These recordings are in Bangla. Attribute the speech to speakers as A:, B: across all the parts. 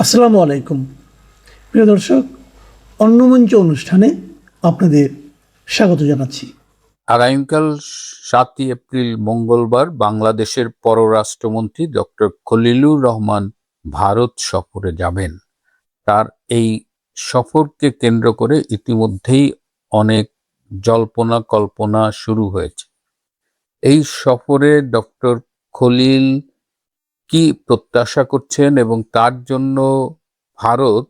A: আসসালামু আলাইকুম প্রিয় দর্শক, অন্নমঞ্চ অনুষ্ঠানে আপনাদের স্বাগত জানাচ্ছি।
B: আগামীকাল ৭ই এপ্রিল মঙ্গলবার বাংলাদেশের পররাষ্ট্রমন্ত্রী ডক্টর খলিলুর রহমান ভারত সফরে যাবেন। তার এই সফরকে কেন্দ্র করে ইতিমধ্যেই অনেক জল্পনা কল্পনা শুরু হয়েছে। এই সফরে ডক্টর খলিল কি প্রত্যাশা করছেন এবং তার জন্য ভারত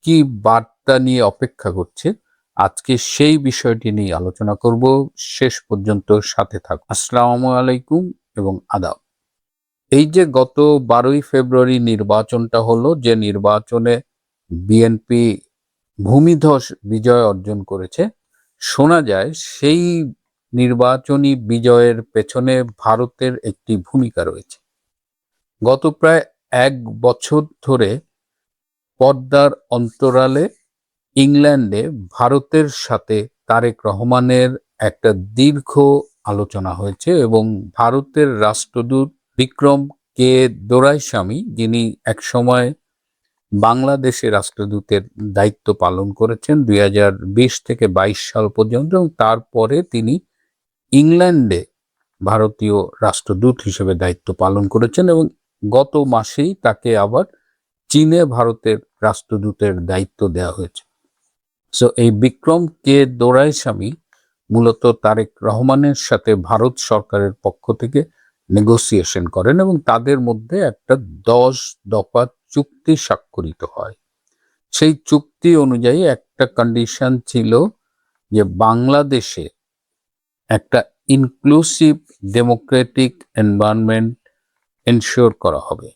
B: কি বার্তা নিয়ে অপেক্ষা করছে, আজকে সেই বিষয়টি নিয়ে আলোচনা করব। শেষ পর্যন্ত সাথে থাকুন। আসসালামু আলাইকুম এবং আদাব। এই যে গত 12ই ফেব্রুয়ারি নির্বাচনটা হলো, যে নির্বাচনে বিএনপি ভূমিধস বিজয় অর্জন করেছে, শোনা যায় সেই নির্বাচনী বিজয়ের পেছনে ভারতের একটি ভূমিকা রয়েছে। গত প্রায় 1 বছর ধরে পর্দার অন্তরালে ইংল্যান্ডে ভারতের সাথে তারেক রহমানের একটা দীর্ঘ আলোচনা হয়েছে এবং ভারতের রাষ্ট্রদূত বিক্রম কে দোরাইস্বামী, যিনি একসময় বাংলাদেশে রাষ্ট্রদূতের দায়িত্ব পালন করেছেন 2020 থেকে 22 সাল পর্যন্ত, এবং তারপরে তিনি ইংল্যান্ডে ভারতীয় রাষ্ট্রদূত হিসেবে দায়িত্ব পালন করেছেন এবং গত মাসেই তাকে আবার চীনে ভারতের রাষ্ট্রদূতের দায়িত্ব দেওয়া হয়েছে। সো এই বিক্রম কে দোরাইস্বামী মূলত তারেক রহমানের সাথে ভারত সরকারের পক্ষ থেকে নেগোসিয়েশন করেন এবং তাদের মধ্যে একটা 10 দফা চুক্তি স্বাক্ষরিত হয়। সেই চুক্তি অনুযায়ী একটা কন্ডিশন ছিল যে বাংলাদেশে একটা ইনক্লুসিভ ডেমোক্রেটিক এনভায়রনমেন্ট এনশিওর করা হবে।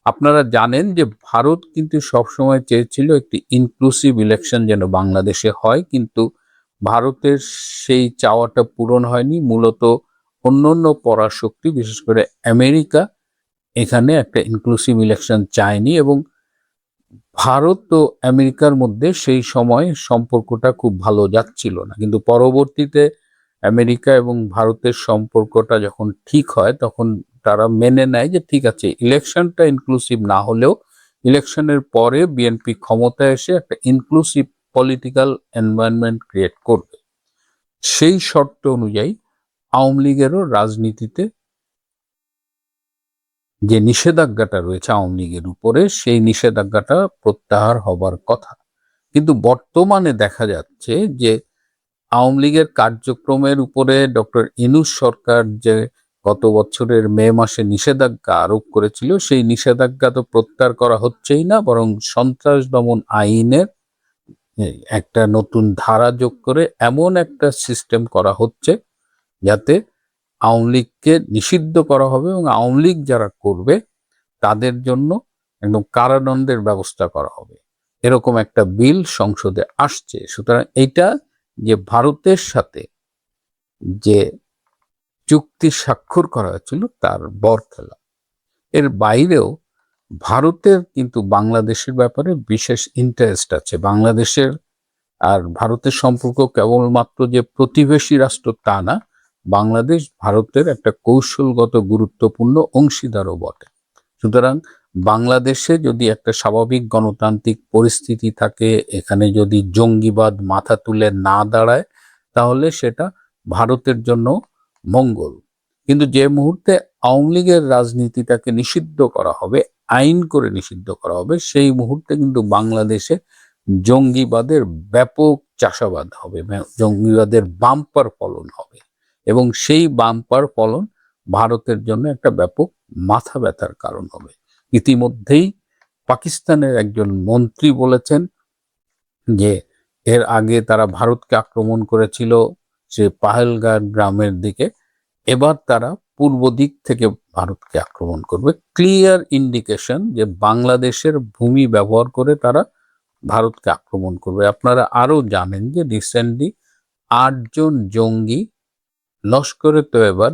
B: আপনারা জানেন যে ভারত কিন্তু সবসময় চেয়েছিল একটি ইনক্লুসিভ ইলেকশন যেন বাংলাদেশে হয়, কিন্তু ভারতের সেই চাওয়াটা পূরণ হয়নি। মূলত অন্যান্য পরাশক্তি, বিশেষ করে আমেরিকা, এখানে একটা ইনক্লুসিভ ইলেকশন চায়নি এবং ভারত ও আমেরিকার মধ্যে সেই সময় সম্পর্কটা খুব ভালো যাচ্ছিল না। কিন্তু পরবর্তীতে আমেরিকা এবং ভারতের সম্পর্কটা যখন ঠিক হয়, তখন তারা মেনে নেয় যে ঠিক আছে, ইলেকশনটা ইনক্লুসিভ না হলেও ইলেকশনের পরে বিএনপি ক্ষমতায় এসে একটা ইনক্লুসিভ পলিটিক্যাল এনভায়রনমেন্ট ক্রিয়েট করবে। সেই শর্ত অনুযায়ী আওয়ামী লীগেরও রাজনীতিতে যে নিষেধাজ্ঞাটা রয়েছে আওয়ামী লীগের উপরে, সেই নিষেধাজ্ঞাটা প্রত্যাহার হবার কথা। কিন্তু বর্তমানে দেখা যাচ্ছে যে আওয়ামী লীগের কার্যক্রমের উপরে ডক্টর ইউনূস সরকার যে গত বছরের মে মাসে নিষেধাজ্ঞা আরোপ করেছিল, সেই নিষেধাজ্ঞা তো প্রত্যাহার করা হচ্ছেই না, বরং সন্ত্রাস দমন আইনের একটা নতুন ধারা যোগ করে এমন একটা সিস্টেম করা হচ্ছে যাতে আওয়ামী লীগকে নিষিদ্ধ করা হবে এবং আওয়ামী লীগ যারা করবে তাদের জন্য একদম কারাদণ্ডের ব্যবস্থা করা হবে। এরকম একটা বিল সংসদে আসছে। সুতরাং এইটা যে ভারতের সাথে যে চুক্তি স্বাক্ষর করা হয়েছিল তার বরখেলাপ। এর বাইরেও ভারতের কিন্তু বাংলাদেশের ব্যাপারে বিশেষ ইন্টারেস্ট আছে। বাংলাদেশের আর ভারতের সম্পর্ক কেবলমাত্র যে প্রতিবেশী রাষ্ট্র তা না, বাংলাদেশ ভারতের একটা কৌশলগত গুরুত্বপূর্ণ অংশীদারও বটে। সুতরাং বাংলাদেশে যদি একটা স্বাভাবিক গণতান্ত্রিক পরিস্থিতি থাকে, এখানে যদি জঙ্গিবাদ মাথা তুলে না দাঁড়ায়, তাহলে সেটা ভারতের জন্য মঙ্গল। কিন্তু যে মুহূর্তে আওয়ামী লীগের রাজনীতিটাকে নিষিদ্ধ করা হবে, আইন করে নিষিদ্ধ করা হবে, সেই মুহূর্তে কিন্তু বাংলাদেশে জঙ্গিবাদের ব্যাপক চাষাবাদ হবে, জঙ্গিবাদের বাম্পার ফলন হবে এবং সেই বাম্পার ফলন ভারতের জন্য একটা ব্যাপক মাথা ব্যথার কারণ হবে। ইতিমধ্যেই পাকিস্তানের একজন মন্ত্রী বলেছেন যে এর আগে তারা ভারতকে আক্রমণ করেছিল সে পাহেলগাঁও গ্রামের দিকে, এবার তারা পূর্ব দিক থেকে ভারতকে আক্রমণ করবে। ক্লিয়ার ইন্ডিকেশন যে বাংলাদেশের ভূমি ব্যবহার করে তারা ভারতকে আক্রমণ করবে। আপনারা আরো জানেন যে রিসেন্টলি 8 জন জঙ্গি লস্করে তৈয়বা,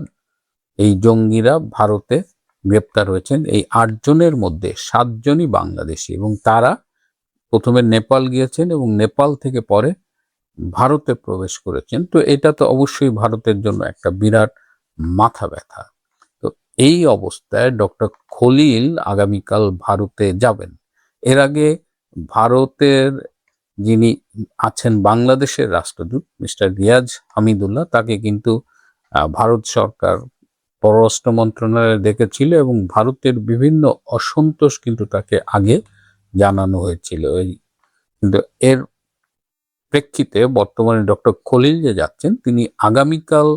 B: এই জঙ্গিরা ভারতে গ্রেপ্তার হয়েছেন। এই 8 জনের মধ্যে 7 জনই বাংলাদেশি এবং তারা প্রথমে নেপাল গিয়েছেন এবং নেপাল থেকে পরে ভারতে প্রবেশ করেছেন। তো এটা তো অবশ্যই ভারতের জন্য একটা বিরাট মাথা ব্যথা। তো এই অবস্থায় ডক্টর খলিল আগামীকাল ভারতে যাবেন এর আগে ভারতের যিনি আছেন বাংলাদেশের রাষ্ট্রদূত মিস্টার রিয়াজ হামিদুল্লাহ, তাকে কিন্তু ভারত সরকার পররাষ্ট্র মন্ত্রণালয়ে ডেকেছিল এবং ভারতের বিভিন্ন অসন্তোষ কিন্তু তাকে আগে জানানো হয়েছিল। কিন্তু এর প্রেক্ষিতে বর্তমানে ডক্টর খলিল যে যাচ্ছেন, তিনি আগামীকাল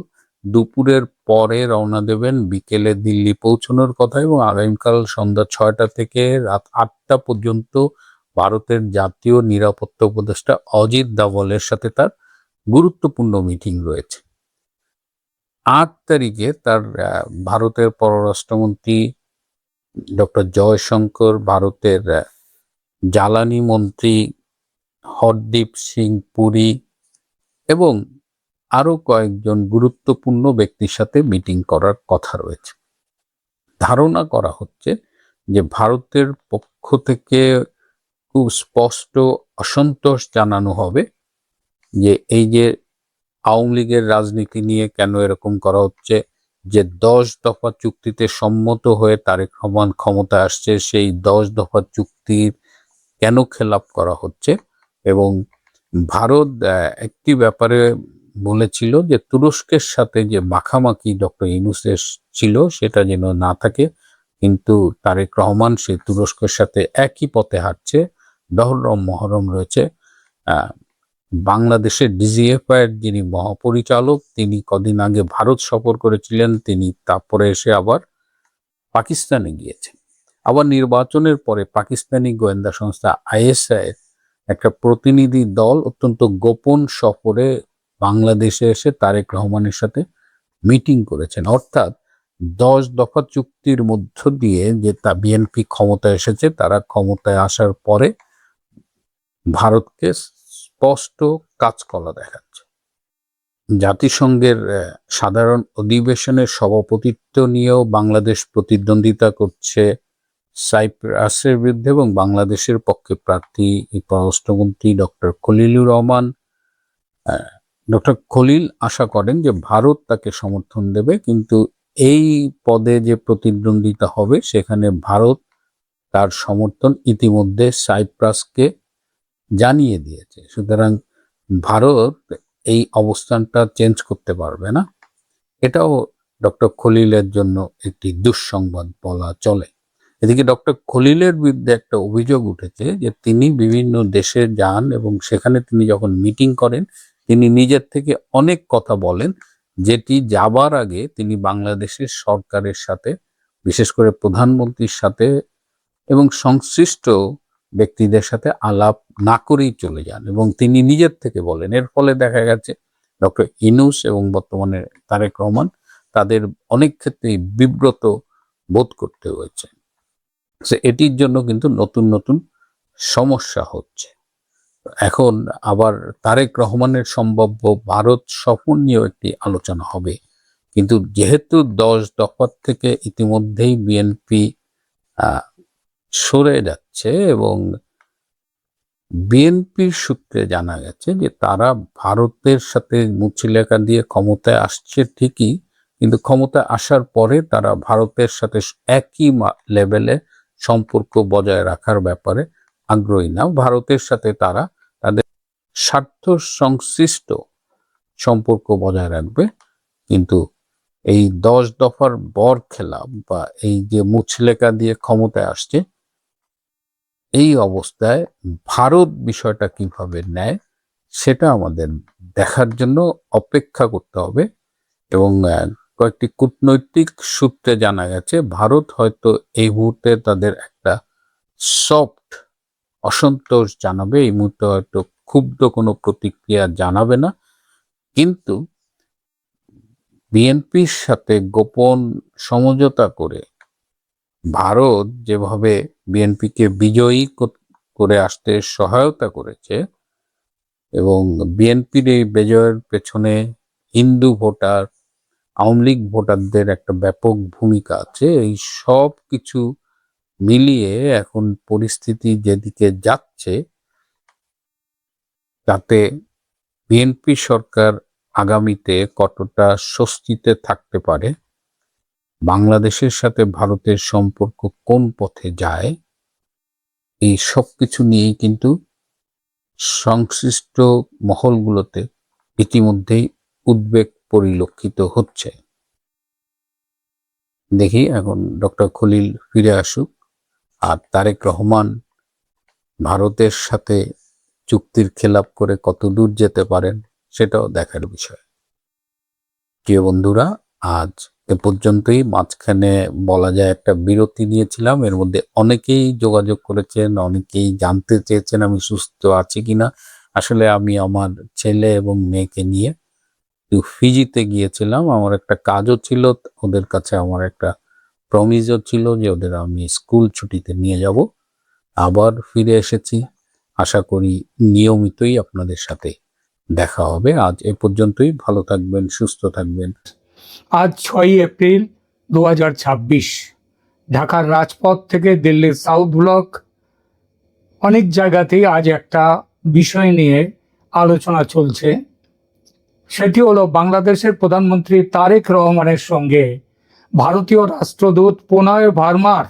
B: দুপুরের পরে রওনা দেবেন, বিকেলে দিল্লি পৌঁছানোর কথা, এবং আগামীকাল সন্ধ্যা 6টা থেকে রাত 8টা পর্যন্ত ভারতের জাতীয় নিরাপত্তা উপদেষ্টা অজিত ডাভালের সাথে তার গুরুত্বপূর্ণ মিটিং রয়েছে। 8 তারিখে তার ভারতের পররাষ্ট্রমন্ত্রী ডক্টর জয়শঙ্কর, ভারতের জ্বালানি মন্ত্রী হরদীপ সিং পুরী এবং আরো কয়েকজন গুরুত্বপূর্ণ ব্যক্তির সাথে মিটিং করার কথা রয়েছে। ধারণা করা হচ্ছে যে ভারতের পক্ষ থেকে খুব স্পষ্ট অসন্তোষ জানানো হবে যে এই যে আওয়ামী লীগের রাজনীতি নিয়ে কেন এরকম করা হচ্ছে, যে 10 দফা চুক্তিতে সম্মত হয়ে তারেক রহমান ক্ষমতা আসছে, সেই 10 দফা চুক্তির কেন খেলাপ করা হচ্ছে। এবং ভারত একটি ব্যাপারে বলেছিল যে তুরস্কের সাথে যে মাখামাখি ডক্টর ইউনূসের ছিল সেটা যেন না থাকে, কিন্তু তারেক রহমান সেই তুরস্কের সাথে একই পথে হাঁটছে। মহরম মহরম রয়েছে। বাংলাদেশের ডিজিএফআই এর যিনি মহাপরিচালক, তিনি কদিন আগে ভারত সফর করেছিলেন, তিনি তারপরে এসে আবার পাকিস্তানে গিয়েছেন। আবার নির্বাচনের পরে পাকিস্তানি গোয়েন্দা সংস্থা আইএসআই একটা প্রতিনিধি দল অত্যন্ত গোপন সফরে বাংলাদেশে এসে তারেক রহমানের সাথে মিটিং করেছেন। অর্থাৎ 10 দফা চুক্তির মধ্য দিয়ে যে বিএনপি ক্ষমতায় এসেছে, তারা ক্ষমতায় আসার পরে ভারতকে স্পষ্ট কাঁচকলা দেখাচ্ছে। জাতিসংঘের সাধারণ অধিবেশনের সভাপতিত্ব নিয়েও বাংলাদেশ প্রতিদ্বন্দ্বিতা করছে সাইপ্রাসের বিরুদ্ধে, এবং বাংলাদেশের পক্ষে প্রার্থী পররাষ্ট্রমন্ত্রী ডক্টর খলিলুর রহমান। ডক্টর খলিল আশা করেন যে ভারত তাকে সমর্থন দেবে, কিন্তু এই পদে যে প্রতিদ্বন্দ্বিতা হবে সেখানে ভারত তার সমর্থন ইতিমধ্যে সাইপ্রাসকে জানিয়ে দিয়েছে। সুতরাং ভারত এই অবস্থানটা চেঞ্জ করতে পারবে না। এটাও ডক্টর খলিলের জন্য একটি দুঃসংবাদ বলা চলে। এদিকে ডক্টর খলিলের বিরুদ্ধে একটা অভিযোগ উঠেছে যে তিনি বিভিন্ন দেশে যান এবং সেখানে তিনি যখন মিটিং করেন, তিনি নিজের থেকে অনেক কথা বলেন, যেটি যাবার আগে তিনি বাংলাদেশের সরকারের সাথে, বিশেষ করে প্রধানমন্ত্রীর সাথে এবং সংশ্লিষ্ট ব্যক্তিদের সাথে আলাপ না করেই চলে যান, এবং তিনি নিজের থেকে বলেন। এর ফলে দেখা গেছে ডক্টর ইউনূস এবং বর্তমানে তারেক রহমান তাদের অনেক ক্ষেত্রেই বিব্রত বোধ করতে হয়েছে। এটির জন্য কিন্তু নতুন নতুন সমস্যা হচ্ছে। এখন আবার তারেক রহমানের সম্ভাব্য ভারত সফর নিয়েও একটি আলোচনা হবে, কিন্তু যেহেতু 10 দফার থেকে ইতিমধ্যেই বিএনপি সরে যাচ্ছে এবং বিএনপির সূত্রে জানা গেছে যে তারা ভারতের সাথে মুচলেখা দিয়ে ক্ষমতায় আসছে ঠিকই, কিন্তু ক্ষমতায় আসার পরে তারা ভারতের সাথে একই লেভেলে সম্পর্ক বজায় রাখার ব্যাপারে আগ্রহী না। ভারতের সাথে তারা তাদের স্বার্থ সংশ্লিষ্ট সম্পর্ক বজায় রাখবে, কিন্তু এই 10 দফার বরখেলাপ বা এই যে মুচলেখা দিয়ে ক্ষমতায় আসছে, এই অবস্থায় ভারত বিষয়টা কিভাবে নেয় সেটা আমাদের দেখার জন্য অপেক্ষা করতে হবে। এবং কয়েকটি কূটনৈতিক সূত্রে জানা গেছে ভারত হয়তো এই মুহূর্তে তাদের একটা সফট অসন্তোষ জানাবে, এই মুহূর্তে হয়তো ক্ষুব্ধ কোনো প্রতিক্রিয়া জানাবে না, কিন্তু বিএনপির সাথে গোপন সমঝোতা করে ভারত যেভাবে বিএনপিকে বিজয়ী করে আসতে সহায়তা করেছে, এবং বিএনপির এই বিজয়ের পেছনে হিন্দু ভোটার, আওয়ামী লীগ ভোটারদের একটা ব্যাপক ভূমিকা আছে, এই সব কিছু মিলিয়ে এখন পরিস্থিতি যেদিকে যাচ্ছে তাতে বিএনপি সরকার আগামীতে কতটা স্বস্তিতে থাকতে পারে, বাংলাদেশের সাথে ভারতের সম্পর্ক কোন পথে যায়, এই সব কিছু নিয়েই কিন্তু সংশ্লিষ্ট মহলগুলোতে ইতিমধ্যেই উদ্বেগ পরিলক্ষিত হচ্ছে। দেখি এখন ডক্টর খলিল ফিরে আসুক, আর তারেক রহমান ভারতের সাথে চুক্তির খেলাপ করে কত দূর যেতে পারেন সেটাও দেখার বিষয়। প্রিয় বন্ধুরা, আজ এ পর্যন্তই। মাঝখানে বলা যায় একটা বিরতি নিয়েছিলাম, এর মধ্যে অনেকেই যোগাযোগ করেছেন, অনেকেই জানতে চেয়েছেন আমি সুস্থ আছি কিনা। আসলে আমি আমার ছেলে এবং মেয়েকে নিয়ে ফিজিতে গিয়েছিলাম, আমার একটা কাজও ছিল, ওদের কাছে আমার একটা প্রমিসও ছিল যে ওদের আমি স্কুল ছুটিতে নিয়ে যাব। আবার ফিরে এসেছি, আশা করি নিয়মিতই আপনাদের সাথে দেখা হবে। আজ এ পর্যন্তই, ভালো থাকবেন, সুস্থ থাকবেন।
C: আজ 6 এপ্রিল 2026, ঢাকার রাজপথ থেকে দিল্লির সাউথ ব্লক অনেক জায়গাতেই আজ একটা বিষয় নিয়ে আলোচনা চলছে। সেটি হলো বাংলাদেশের প্রধানমন্ত্রী তারেক রহমানের সঙ্গে ভারতীয় রাষ্ট্রদূত প্রণয় ভার্মার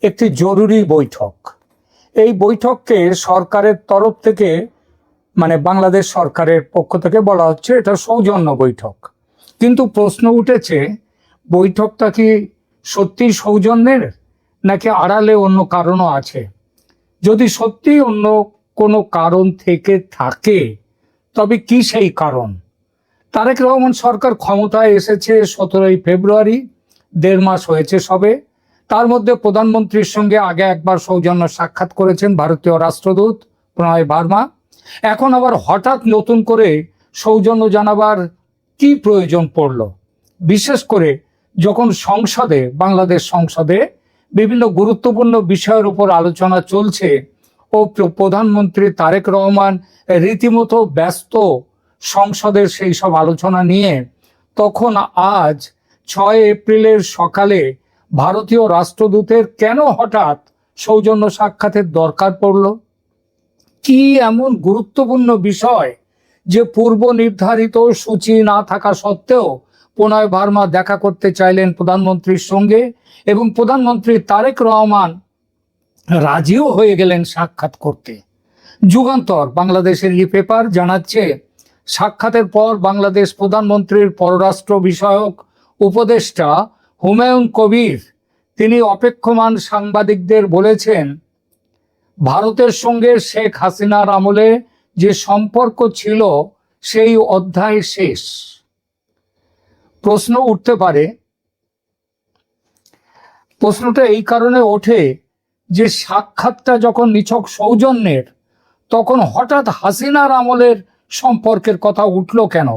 C: একটি জরুরি বৈঠক। এই বৈঠককে সরকারের তরফ থেকে, মানে বাংলাদেশ সরকারের পক্ষ থেকে বলা হচ্ছে এটা সৌজন্য বৈঠক। কিন্তু প্রশ্ন উঠেছে, বৈঠকটা কি সত্যি সৌজন্যের, নাকি আড়ালে অন্য কারণও আছে? যদি সত্যি অন্য কোনো কারণ থেকে থাকে, তবে কি সেই কারণ? তারেক রহমান সরকার ক্ষমতায় এসেছে 17ই ফেব্রুয়ারি, 1.5 মাস হয়েছে সবে। তার মধ্যে প্রধানমন্ত্রীর সঙ্গে আগে একবার সৌজন্য সাক্ষাৎ করেছেন ভারতীয় রাষ্ট্রদূত প্রণয় ভার্মা। এখন আবার হঠাৎ নতুন করে সৌজন্য জানাবার কি প্রয়োজন পড়ল? বিশেষ করে যখন সংসদে, বাংলাদেশ সংসদে বিভিন্ন গুরুত্বপূর্ণ বিষয়ের উপর আলোচনা চলছে ও প্রধানমন্ত্রী তারেক রহমান রীতিমতো ব্যস্ত সংসদের সেই সব আলোচনা নিয়ে, তখন আজ 6 এপ্রিলের সকালে ভারতীয় রাষ্ট্রদূতের কেন হঠাৎ সৌজন্য সাক্ষাতের দরকার পড়ল? কি এমন গুরুত্বপূর্ণ বিষয় যে পূর্ব নির্ধারিত সূচি না থাকা সত্ত্বেও প্রণয় ভার্মা দেখা করতে চাইলেন প্রধানমন্ত্রীর সঙ্গে, এবং প্রধানমন্ত্রী তারেক রহমান রাজিও হয়ে গেলেন সাক্ষাৎ করতে? যুগান্তর বাংলাদেশের এই পেপার জানাচ্ছে, সাক্ষাতের পর বাংলাদেশ প্রধানমন্ত্রীর পররাষ্ট্র বিষয়ক উপদেষ্টা হুমায়ুন কবির তিনি অপেক্ষমান সাংবাদিকদের বলেছেন, ভারতের সঙ্গে শেখ হাসিনার আমলে যে সম্পর্ক ছিল সেই অধ্যায় শেষ। প্রশ্ন উঠতে পারে, প্রশ্নটা এই কারণে ওঠে যে সাক্ষাৎটা যখন নিছক সৌজন্যের, তখন হঠাৎ হাসিনার আমলের সম্পর্কের কথা উঠল কেন?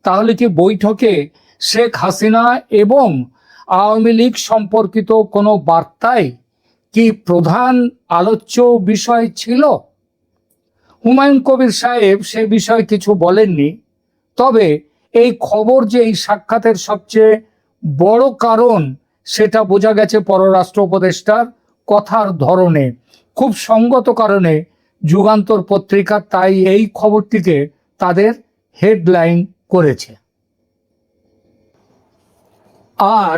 C: তাহলে কি বৈঠকে শেখ হাসিনা এবং আওয়ামী লীগ সম্পর্কিত কোনো বার্তায় কি প্রধান আলোচ্য বিষয় ছিল? হুমায়ুন কবির সাহেব সে বিষয়ে কিছু বলেননি। তবে এই খবর যে এই সাক্ষাতের সবচেয়ে বড় কারণ, সেটা বোঝা গেছে পররাষ্ট্র উপদেষ্টার কথার ধরনে। খুব সঙ্গত কারণে যুগান্তর পত্রিকা তাই এই খবরটিকে তাদের হেডলাইন করেছে। আর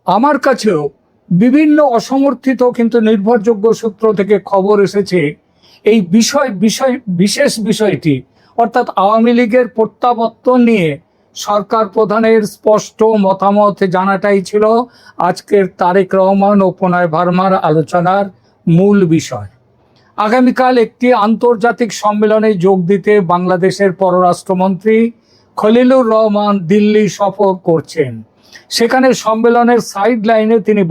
C: আমার কাছেও বিভিন্ন অসমর্থিত কিন্তু নির্ভরযোগ্য সূত্র থেকে খবর এসেছে এই বিশেষ বিষয়টি, অর্থাৎ আওয়ামী লীগের প্রত্যাবর্তন নিয়ে সরকার প্রধানের স্পষ্ট মতামত জানাটাই ছিল আজকের তারেক রহমান ও প্রণয় ভার্মার আলোচনার মূল বিষয়। আগামীকাল একটি আন্তর্জাতিক সম্মেলনে যোগ দিতে বাংলাদেশের পররাষ্ট্রমন্ত্রী খলিলুর রহমান দিল্লি সফর করছেন। সেখানে সম্মেলনের সাইড লাইনে তিনি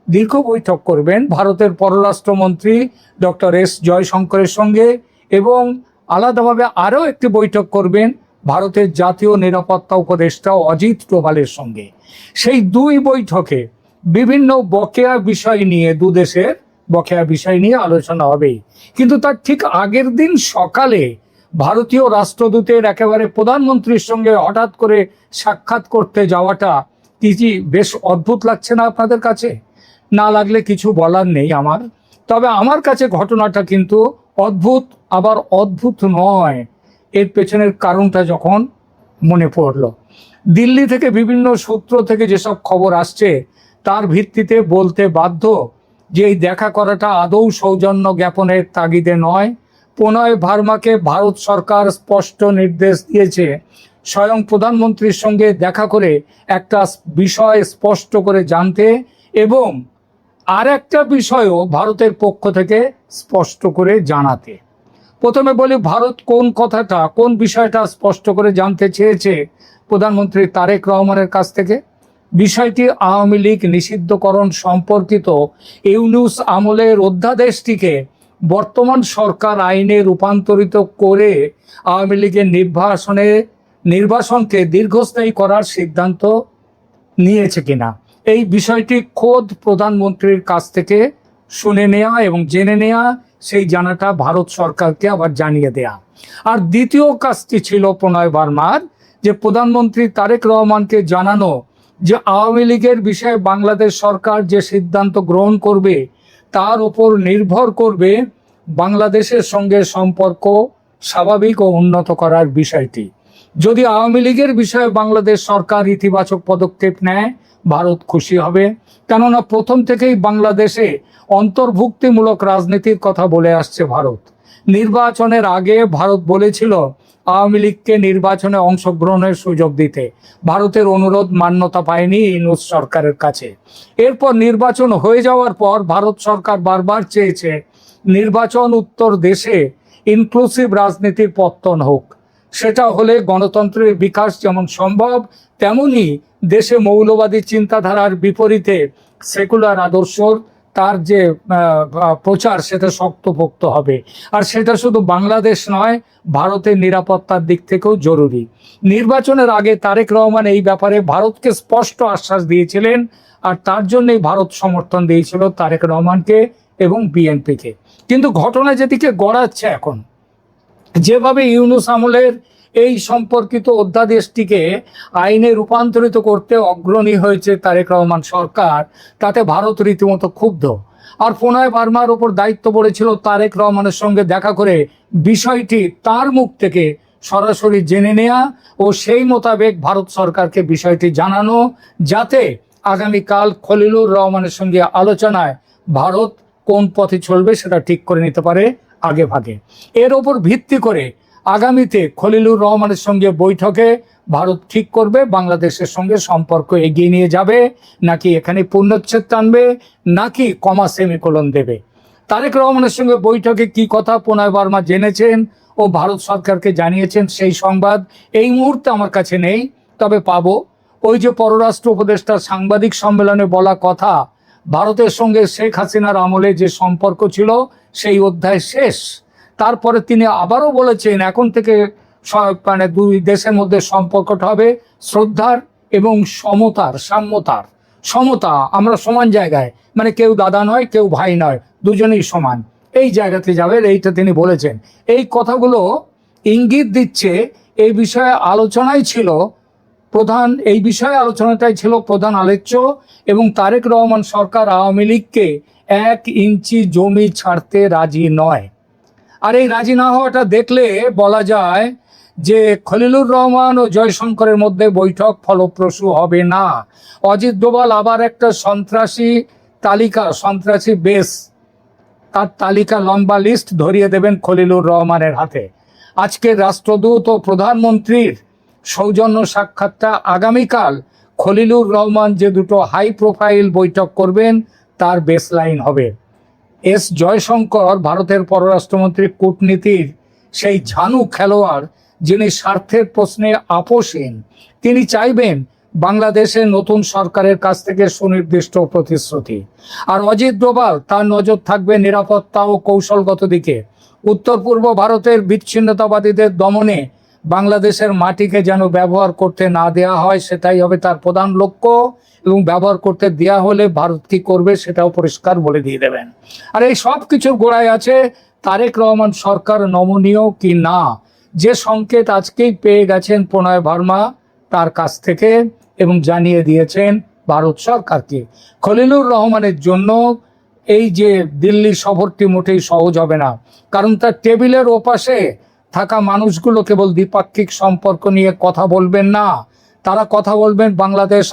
C: দীর্ঘ বৈঠক করবেন ভারতের পররাষ্ট্রমন্ত্রী ডক্টর এস জয়শঙ্করের সঙ্গে, এবং আলাদাভাবে আরও একটি বৈঠক করবেন ভারতের জাতীয় নিরাপত্তা উপদেষ্টা অজিত ডোভালের সঙ্গে। সেই দুই বৈঠকে বিভিন্ন বকেয়া বিষয় নিয়ে, দুদেশের বকেয়া বিষয় নিয়ে আলোচনা হবে। কিন্তু তার ঠিক আগের দিন সকালে ভারতীয় রাষ্ট্রদূতের একেবারে প্রধানমন্ত্রীর সঙ্গে হঠাৎ করে সাক্ষাৎ করতে যাওয়াটা কি বেশ অদ্ভুত লাগছে না আপনাদের কাছে? না লাগলে কিছু বলার নেই আমার। তবে আমার কাছে ঘটনাটা কিন্তু অদ্ভুত, আবার অদ্ভুত নয়। এর পেছনের কারণটা যখন মনে পড়ল, দিল্লি থেকে বিভিন্ন সূত্র থেকে যেসব খবর আসছে তার ভিত্তিতে বলতে বাধ্য যে এই দেখা করাটা আদৌ সৌজন্য জ্ঞাপনের তাগিদে নয়। প্রণয় ভার্মাকে ভারত সরকার স্পষ্ট নির্দেশ দিয়েছে স্বয়ং প্রধানমন্ত্রীর সঙ্গে দেখা করে একটা বিষয় স্পষ্ট করে জানতে, এবং আর একটা বিষয়ও ভারতের পক্ষ থেকে স্পষ্ট করে জানাতে। প্রথমে বলি, ভারত কোন বিষয়টা স্পষ্ট করে জানতে চেয়েছে প্রধানমন্ত্রী তারেক রহমানের কাছ থেকে। বিষয়টি আওয়ামী লীগ নিষিদ্ধকরণ সম্পর্কিত ইউনূস আমলের অধ্যাদেশটিকে বর্তমান সরকার আইনে রূপান্তরিত করে আওয়ামী লীগের নির্বাসনকে দীর্ঘস্থায়ী করার সিদ্ধান্ত নিয়েছে কিনা, এই বিষয়টি খোদ প্রধানমন্ত্রীর কাছ থেকে শুনে নেওয়া এবং জেনে নেওয়া, সেই জানাটা ভারত সরকারকে আবার জানিয়ে দেয়া। আর দ্বিতীয় কাজটি ছিল প্রণয় ভার্মার, যে প্রধানমন্ত্রী তারেক রহমানকে জানানো যে আওয়ামী লীগের বিষয়ে বাংলাদেশ সরকার যে সিদ্ধান্ত গ্রহণ করবে তার উপর নির্ভর করবে বাংলাদেশের সঙ্গে সম্পর্ক স্বাভাবিক ও উন্নত করার বিষয়টি। যদি আওয়ামী লীগের বিষয়ে বাংলাদেশ সরকার ইতিবাচক পদক্ষেপ নেয়, ভারত খুশি হবে। কেননা প্রথম থেকেই বাংলাদেশে অন্তর্ভুক্তিমূলক রাজনীতির কথা বলে আসছে ভারত। নির্বাচনের আগে ভারত বলেছিল আওয়ামী লীগকে নির্বাচনে অংশগ্রহণের সুযোগ দিতে। ভারতের অনুরোধ মান্যতা পায়নি ইউনূস সরকারের কাছে। এরপর নির্বাচন হয়ে যাওয়ার পর ভারত সরকার বারবার চেয়েছে নির্বাচন উত্তর দেশে ইনক্লুসিভ রাজনীতির পত্তন হোক। সেটা হলে গণতন্ত্রের বিকাশ যেমন সম্ভব, তেমনি দেশে মৌলবাদী চিন্তাধারার বিপরীতে সেকুলার আদর্শর তার যে প্রচার সেটা শক্তপোক্ত হবে। আর সেটা শুধু বাংলাদেশ নয়, ভারতের নিরাপত্তার দিক থেকেও জরুরি। নির্বাচনের আগে তারেক রহমান এই ব্যাপারে ভারতকে স্পষ্ট আশ্বাস দিয়েছিলেন, আর তার জন্যই ভারত সমর্থন দিয়েছিল তারেক রহমানকে এবং বিএনপিকে। কিন্তু ঘটনা যেদিকে গড়াচ্ছে এখন, যেভাবে ইউনূস আমলের এই সম্পর্কিত অধ্যাদেশটিকে আইনে রূপান্তরিত করতে অগ্রণী হয়েছে তারেক রহমান সরকার, তাতে ভারত রীতিমতো ক্ষুব্ধ। আর প্রণয় ভার্মার ওপর দায়িত্ব পড়েছিল তারেক রহমানের সঙ্গে দেখা করে বিষয়টি তার মুখ থেকে সরাসরি জেনে নেওয়া ও সেই মোতাবেক ভারত সরকারকে বিষয়টি জানানো, যাতে আগামীকাল খলিলুর রহমানের সঙ্গে আলোচনায় ভারত কোন পথে চলবে সেটা ঠিক করে নিতে পারে আগে ভাগে। এর ওপর ভিত্তি করে আগামীতে খলিলুর রহমানের সঙ্গে বৈঠকে ভারত ঠিক করবে বাংলাদেশের সঙ্গে সম্পর্ক এগিয়ে নিয়ে যাবে, নাকি এখানে পূর্ণচ্ছেদ টানবে, নাকি কমা সেমিকোলন দেবে। তারেক রহমানের সঙ্গে বৈঠকে কি কথা প্রণয় ভার্মা জেনেছেন ও ভারত সরকারকে জানিয়েছেন, সেই সংবাদ এই মুহূর্তে আমার কাছে নেই, তবে পাবো। ওই যে পররাষ্ট্র উপদেষ্টার সাংবাদিক সম্মেলনে বলা কথা, ভারতের সঙ্গে শেখ হাসিনার আমলে যে সম্পর্ক ছিল সেই অধ্যায় শেষ। তারপরে তিনি আবারও বলেছেন এখন থেকে দুই দেশের মধ্যে সম্পর্কটা হবে শ্রদ্ধার এবং সমতা। আমরা সমান জায়গায়, কেউ দাদা নয়, কেউ ভাই নয়, দুজনেই সমান, এই জায়গাতে যাবে, এইটা তিনি বলেছেন। এই কথাগুলো ইঙ্গিত দিচ্ছে এই বিষয়ে আলোচনাটাই ছিল প্রধান আলোচ্য, এবং তারেক রহমান সরকার আওয়ামী লীগকে 1 ইঞ্চি জমি ছাড়তে রাজি নয়। আর এই রাজি না হওয়াটা দেখলে বলা যায় যে খলিলুর রহমান ও জয়শঙ্করের মধ্যে বৈঠক ফলপ্রসূ হবে না। অজিত ডোভাল আবার একটা সন্ত্রাসী বেস, তার তালিকা, লম্বা লিস্ট ধরিয়ে দেবেন খলিলুর রহমানের হাতে। আজকের রাষ্ট্রদূত ও প্রধানমন্ত্রীর সৌজন্য সাক্ষাৎটা আগামীকাল খলিলুর রহমান যে দুটো হাই প্রোফাইল বৈঠক করবেন তার বেসলাইন হবে। এস জয়শঙ্কর ভারতের পররাষ্ট্রমন্ত্রী কূটনীতির সেই ঝানু খেলোয়াড়, যিনি স্বার্থের প্রশ্নে আপোষহীন। তিনি চাইবেন বাংলাদেশের নতুন সরকারের কাছ থেকে সুনির্দিষ্ট প্রতিশ্রুতি। আর অজিত ডোভাল, তার নজর থাকবে নিরাপত্তা ও কৌশলগত দিকে। উত্তর পূর্ব ভারতের বিচ্ছিন্নতাবাদীদের দমনে বাংলাদেশের মাটিকে যেন ব্যবহার করতে না দেওয়া হয়, সেটাই হবে তার প্রধান লক্ষ্য। এবং ব্যবহার করতে দেওয়া হলে ভারত কি করবে সেটাও পরিষ্কার বলে দিয়ে দেবেন। আর এই সব কিছুর গোড়ায় আছে তারেক রহমান সরকার নমনীয় কি না, যে সংকেত আজকেই পেয়ে গেছেন প্রণয় ভার্মা তার কাছ থেকে, এবং জানিয়ে দিয়েছেন ভারত সরকারকে। খলিলুর রহমানের জন্য এই যে দিল্লি সফরটি মোটেই সহজ হবে না, কারণ তার টেবিলের ওপাশে থাকা মানুষগুলো কেবল দ্বিপাক্ষিক সম্পর্ক নিয়ে কথা বলবেন না, তারা কথা বলবেন বাংলাদেশ